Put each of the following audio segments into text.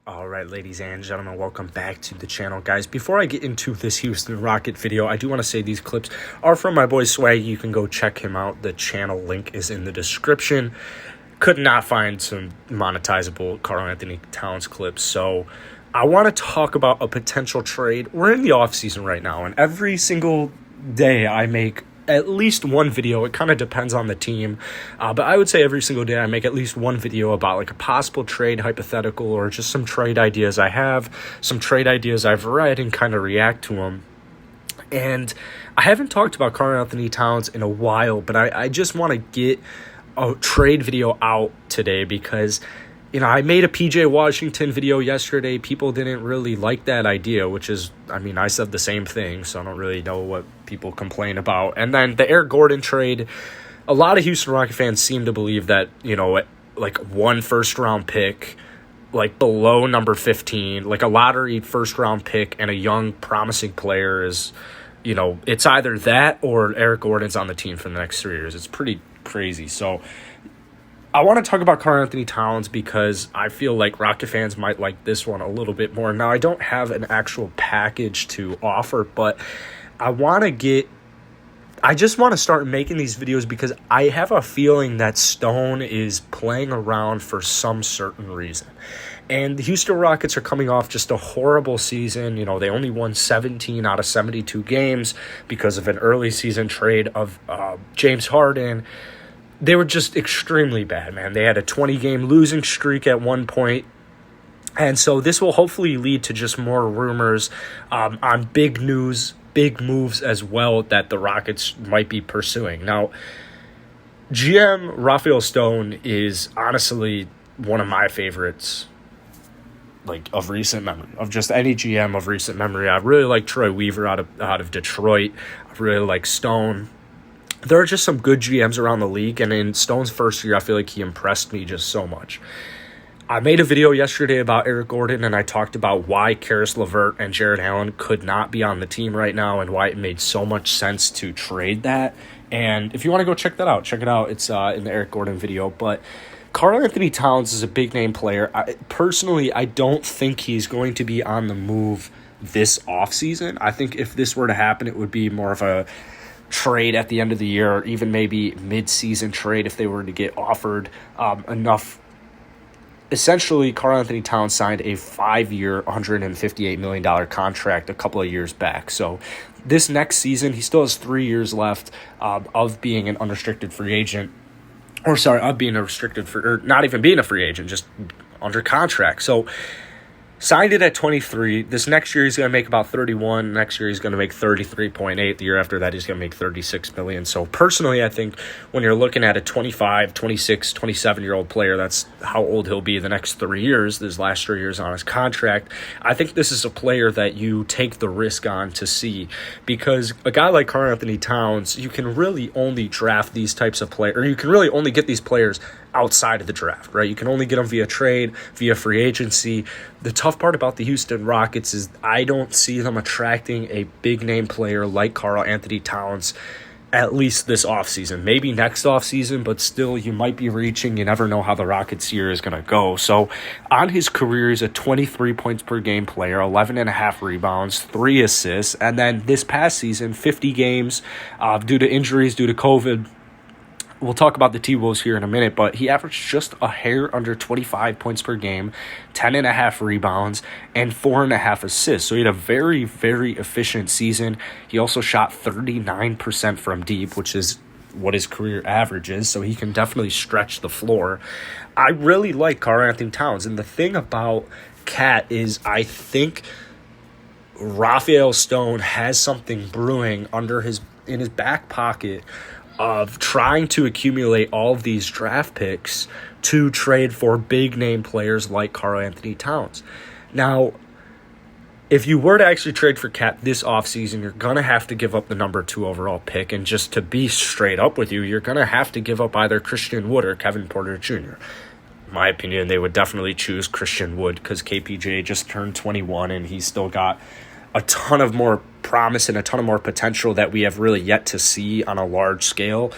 All right, ladies and gentlemen, welcome back to the channel, guys. Before I get into this Houston Rocket video, I do want to say these clips are from my boy Swag. You can go check him out. The channel link is in the description. Could not find some monetizable Karl-Anthony Towns clips, so I want to talk about a potential trade. We're in the offseason right now, and every single day I make at least one video. It kind of depends on the team, but I would say every single day I make at least one video about like a possible trade hypothetical or just some trade ideas I have, some trade ideas I've read, and kind of react to them. And I haven't talked about Karl-Anthony Towns in a while, but I just want to get a trade video out today because, you know, I made a PJ Washington video yesterday. People didn't really like that idea, which is, I mean, I said the same thing, so I don't really know what people complain about. And then the Eric Gordon trade, a lot of Houston Rocket fans seem to believe that, you know, like one first-round pick, like below number 15, like a lottery first-round pick and a young, promising player is, you know, it's either that or Eric Gordon's on the team for the next 3 years. It's pretty crazy. So I want to talk about Karl-Anthony Towns because I feel like Rocket fans might like this one a little bit more. Now, I don't have an actual package to offer, but I just want to start making these videos because I have a feeling that Stone is playing around for some certain reason. And the Houston Rockets are coming off just a horrible season. You know, they only won 17 out of 72 games because of an early season trade of James Harden. They were just extremely bad, man. They had a 20-game losing streak at one point. And so this will hopefully lead to just more rumors on big news, big moves as well that the Rockets might be pursuing. Now, GM Rafael Stone is honestly one of my favorites, like, of recent memory, of just any GM of recent memory. I really like Troy Weaver out of Detroit. I really like Stone. There are just some good GMs around the league, and in Stone's first year, I feel like he impressed me just so much. I made a video yesterday about Eric Gordon, and I talked about why Karis LeVert and Jared Allen could not be on the team right now and why it made so much sense to trade that. And if you want to go check that out, check it out. It's in the Eric Gordon video. But Karl-Anthony Towns is a big-name player. Personally, I don't think he's going to be on the move this offseason. I think if this were to happen, it would be more of a trade at the end of the year, or even maybe mid-season trade if they were to get offered enough. Essentially, Karl-Anthony Towns signed a 5-year, $158 million contract a couple of years back. So this next season, he still has 3 years left of being an unrestricted free agent. Of being a restricted free, or not even being a free agent, just under contract. So signed it at 23. This next year he's going to make about 31. Next year he's going to make 33.8. The year after that he's going to make 36 million. So personally, I think when you're looking at a 25, 26, 27-year-old player, that's how old he'll be the next 3 years, his last 3 years on his contract. I think this is a player that you take the risk on to see, because a guy like Karl-Anthony Towns, you can really only draft these types of players, or you can really only get these players outside of the draft, right? You can only get them via trade, via free agency. The tough part about the Houston Rockets is I don't see them attracting a big-name player like Karl-Anthony Towns, at least this offseason. Maybe next offseason, but still, you might be reaching. You never know how the Rockets' year is going to go. So on his career, he's a 23 points per game player, 11.5 rebounds, 3 assists, and then this past season, 50 games due to injuries, due to COVID. We'll talk about the T-Wolves here in a minute, but he averaged just a hair under 25 points per game, 10.5 rebounds, and 4.5 assists. So he had a very, very efficient season. He also shot 39% from deep, which is what his career average is, so he can definitely stretch the floor. I really like Karl-Anthony Towns, and the thing about Cat is I think Rafael Stone has something brewing in his back pocket of trying to accumulate all of these draft picks to trade for big-name players like Karl-Anthony Towns. Now, if you were to actually trade for Cat this offseason, you're going to have to give up the number 2 overall pick, and just to be straight up with you, you're going to have to give up either Christian Wood or Kevin Porter Jr. In my opinion, they would definitely choose Christian Wood because KPJ just turned 21, and he's still got a ton of more promise and a ton of more potential that we have really yet to see on a large scale.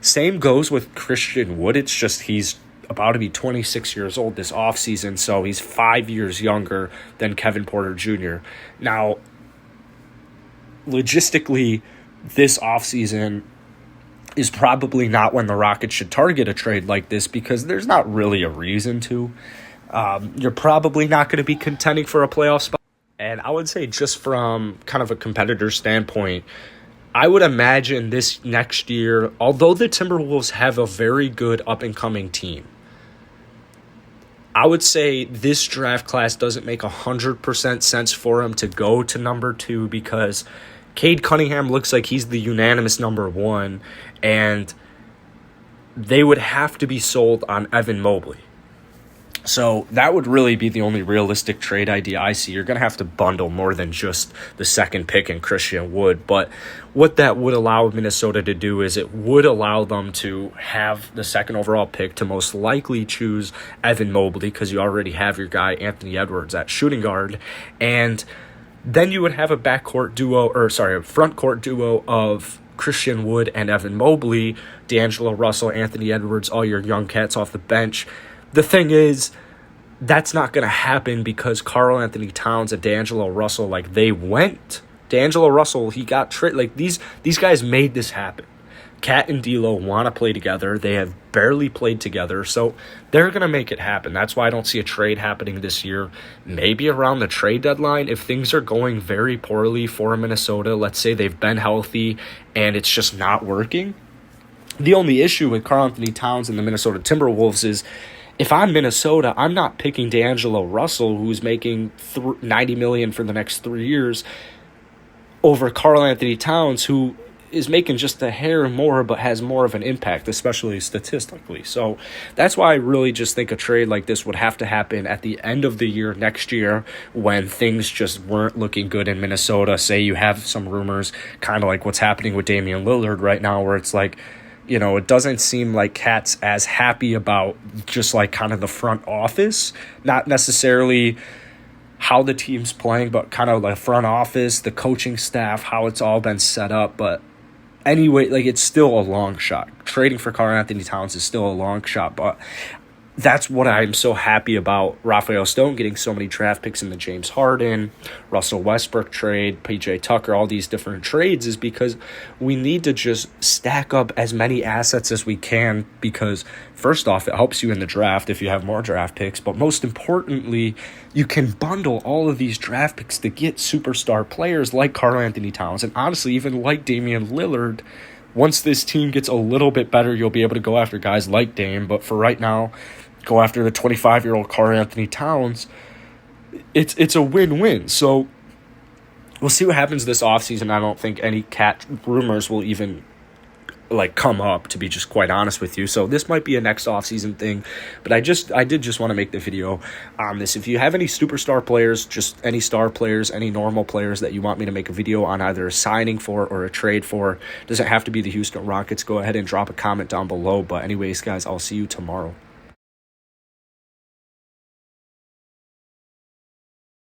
Same goes with Christian Wood. It's just he's about to be 26 years old this offseason, so he's 5 years younger than Kevin Porter Jr. Now, logistically, this offseason is probably not when the Rockets should target a trade like this because there's not really a reason to. You're probably not going to be contending for a playoff spot. And I would say just from kind of a competitor standpoint, I would imagine this next year, although the Timberwolves have a very good up-and-coming team, I would say this draft class doesn't make 100% sense for him to go to number 2 because Cade Cunningham looks like he's the unanimous number 1, and they would have to be sold on Evan Mobley. So that would really be the only realistic trade idea I see. You're going to have to bundle more than just the second pick and Christian Wood. But what that would allow Minnesota to do is it would allow them to have the second overall pick to most likely choose Evan Mobley because you already have your guy Anthony Edwards at shooting guard. And then you would have a front court duo of Christian Wood and Evan Mobley, D'Angelo Russell, Anthony Edwards, all your young cats off the bench. The thing is, that's not going to happen because Karl Anthony Towns and D'Angelo Russell, they went. D'Angelo Russell, he got traded. These guys made this happen. Cat and D'Lo want to play together. They have barely played together, so they're going to make it happen. That's why I don't see a trade happening this year. Maybe around the trade deadline, if things are going very poorly for Minnesota, let's say they've been healthy and it's just not working. The only issue with Karl Anthony Towns and the Minnesota Timberwolves is if I'm Minnesota, I'm not picking D'Angelo Russell, who's making $90 million for the next 3 years, over Karl Anthony Towns, who is making just a hair more but has more of an impact, especially statistically. So that's why I really just think a trade like this would have to happen at the end of the year next year when things just weren't looking good in Minnesota. Say you have some rumors, kind of like what's happening with Damian Lillard right now, where it's it doesn't seem like Cat's as happy about just kind of the front office, not necessarily how the team's playing, but kind of the front office, the coaching staff, how it's all been set up. But anyway, it's still a long shot. Trading for Karl Anthony Towns is still a long shot, but that's what I'm so happy about Rafael Stone getting so many draft picks in the James Harden, Russell Westbrook trade, PJ Tucker, all these different trades is because we need to just stack up as many assets as we can because first off, it helps you in the draft if you have more draft picks, but most importantly, you can bundle all of these draft picks to get superstar players like Karl Anthony Towns and honestly even like Damian Lillard. Once this team gets a little bit better, you'll be able to go after guys like Dame, but for right now, go after the 25-year-old Karl Anthony Towns. It's a win-win. So we'll see what happens this offseason. I don't think any Cat rumors will even come up, to be just quite honest with you. So this might be a next offseason thing, but I did just want to make the video on this. If you have any superstar players, just any star players, any normal players that you want me to make a video on either a signing for or a trade for, doesn't have to be the Houston Rockets, go ahead and drop a comment down below. But anyways, guys, I'll see you tomorrow.